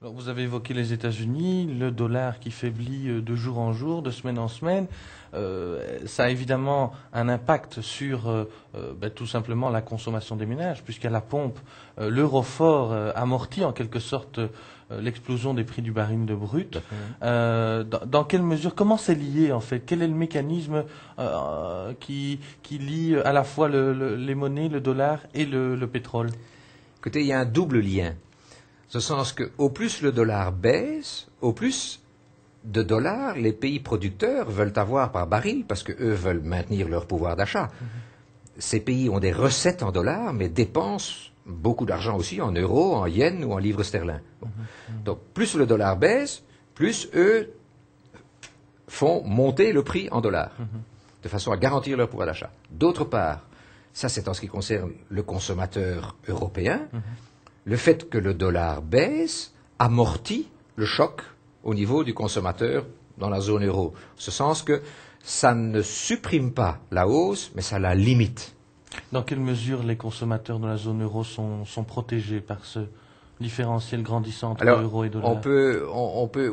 Alors, vous avez évoqué les États-Unis, le dollar qui faiblit de jour en jour, de semaine en semaine. Ça a évidemment un impact sur tout simplement la consommation des ménages, puisqu'à la pompe, l'euro-fort amortit en quelque sorte l'explosion des prix du baril de brut. Dans quelle mesure, comment c'est lié en fait? Quel est le mécanisme qui lie à la fois les monnaies, le dollar et le pétrole? Écoutez, il y a un double lien. Ce sens que au plus le dollar baisse, au plus de dollars les pays producteurs veulent avoir par baril parce qu'eux veulent maintenir leur pouvoir d'achat. Ces pays ont des recettes en dollars mais dépensent beaucoup d'argent aussi en euros, en yens ou en livres sterling. Bon. Donc plus le dollar baisse, plus eux font monter le prix en dollars de façon à garantir leur pouvoir d'achat. D'autre part, ça c'est en ce qui concerne le consommateur européen, le fait que le dollar baisse amortit le choc au niveau du consommateur dans la zone euro. En ce sens que ça ne supprime pas la hausse, mais ça la limite. Dans quelle mesure les consommateurs de la zone euro sont protégés par ce différentiel grandissant entre euro et dollar?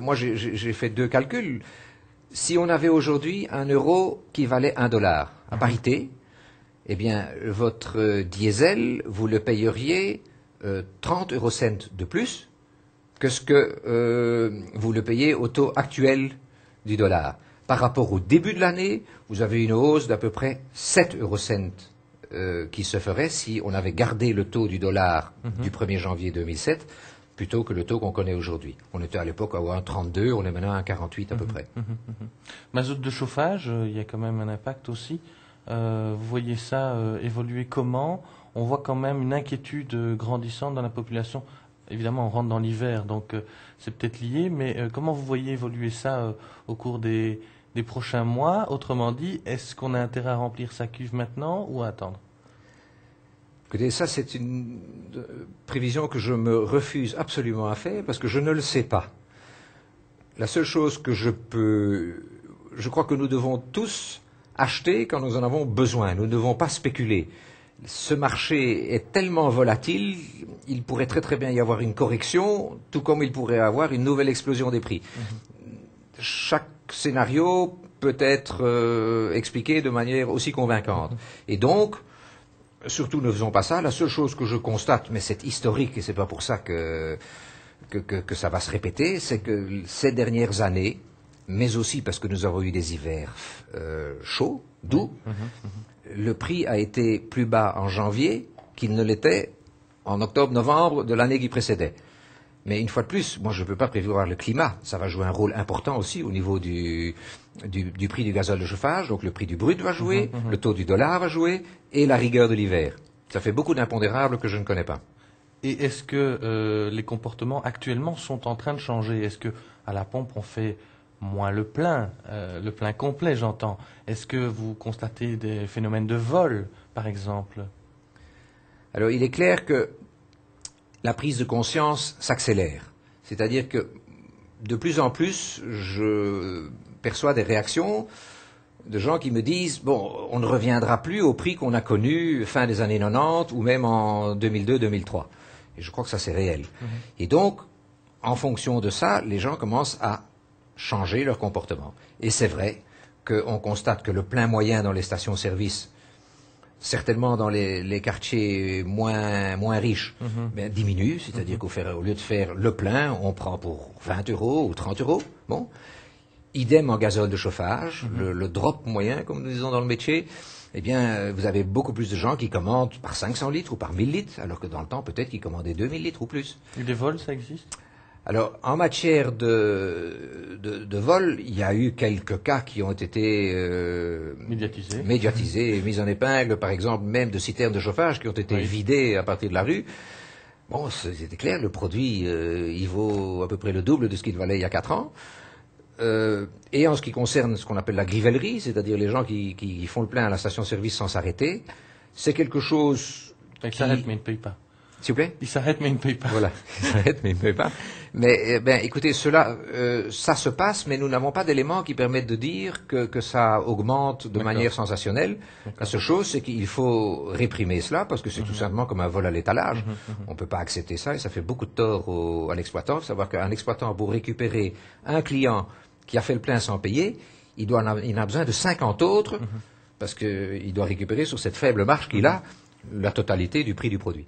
Moi j'ai fait deux calculs. Si on avait aujourd'hui un euro qui valait un dollar, à parité, eh bien votre diesel, vous le payeriez 30 eurocents de plus que ce que vous le payez au taux actuel du dollar. Par rapport au début de l'année, vous avez une hausse d'à peu près 7 eurocents qui se ferait si on avait gardé le taux du dollar du 1er janvier 2007 plutôt que le taux qu'on connaît aujourd'hui. On était à l'époque à 1,32, on est maintenant à 1,48 à peu près. Mazout de chauffage, il y a quand même un impact aussi. Vous voyez ça évoluer comment? On voit quand même une inquiétude grandissante dans la population. Évidemment, on rentre dans l'hiver, donc c'est peut-être lié, mais comment vous voyez évoluer ça au cours des prochains mois? Autrement dit, est-ce qu'on a intérêt à remplir sa cuve maintenant ou à attendre? Écoutez, ça c'est une prévision que je me refuse absolument à faire parce que je ne le sais pas. La seule chose que je crois que nous devons tous acheter quand nous en avons besoin. Nous ne devons pas spéculer. Ce marché est tellement volatile, il pourrait très très bien y avoir une correction, tout comme il pourrait y avoir une nouvelle explosion des prix. Chaque scénario peut être expliqué de manière aussi convaincante. Et donc, surtout ne faisons pas ça. La seule chose que je constate, mais c'est historique et c'est pas pour ça que ça va se répéter, c'est que ces dernières années, mais aussi parce que nous avons eu des hivers chauds, doux, le prix a été plus bas en janvier qu'il ne l'était en octobre-novembre de l'année qui précédait. Mais une fois de plus, moi je ne peux pas prévoir le climat. Ça va jouer un rôle important aussi au niveau du prix du gazole de chauffage. Donc le prix du brut va jouer, le taux du dollar va jouer et la rigueur de l'hiver. Ça fait beaucoup d'impondérables que je ne connais pas. Et est-ce que les comportements actuellement sont en train de changer? Est-ce que à la pompe on fait moins le plein complet j'entends? Est-ce que vous constatez des phénomènes de vol par exemple? Alors il est clair que la prise de conscience s'accélère. C'est-à-dire que de plus en plus je perçois des réactions de gens qui me disent « Bon, on ne reviendra plus au prix qu'on a connu fin des années 90 ou même en 2002-2003 ». Et je crois que ça c'est réel. Et donc, en fonction de ça, les gens commencent à changer leur comportement. Et c'est vrai qu'on constate que le plein moyen dans les stations-service, certainement dans les quartiers moins riches, diminue. C'est-à-dire qu'au lieu de faire le plein, on prend pour 20 euros ou 30 euros. Bon. Idem en gazole de chauffage, le drop moyen, comme nous disons dans le métier. Eh bien, vous avez beaucoup plus de gens qui commandent par 500 litres ou par 1000 litres, alors que dans le temps, peut-être qu'ils commandaient 2000 litres ou plus. Et des vols, ça existe? Alors, en matière de vol, il y a eu quelques cas qui ont été médiatisés et mis en épingle, par exemple, même de citernes de chauffage qui ont été vidées à partir de la rue. Bon, c'était clair, le produit, il vaut à peu près le double de ce qu'il valait il y a 4 ans. Et en ce qui concerne ce qu'on appelle la grivellerie, c'est-à-dire les gens qui font le plein à la station-service sans s'arrêter, c'est quelque chose qui s'arrête mais ils ne payent pas. S'il vous plaît? Il s'arrête mais il ne paye pas. Voilà, il s'arrête mais il ne paye pas. Mais écoutez, cela, ça se passe, mais nous n'avons pas d'éléments qui permettent de dire que ça augmente de manière sensationnelle. La seule chose, c'est qu'il faut réprimer cela, parce que c'est tout simplement comme un vol à l'étalage. On ne peut pas accepter ça, et ça fait beaucoup de tort à l'exploitant. Il faut savoir qu'un exploitant, pour récupérer un client qui a fait le plein sans payer, il a besoin de 50 autres, parce qu'il doit récupérer sur cette faible marge qu'il a la totalité du prix du produit.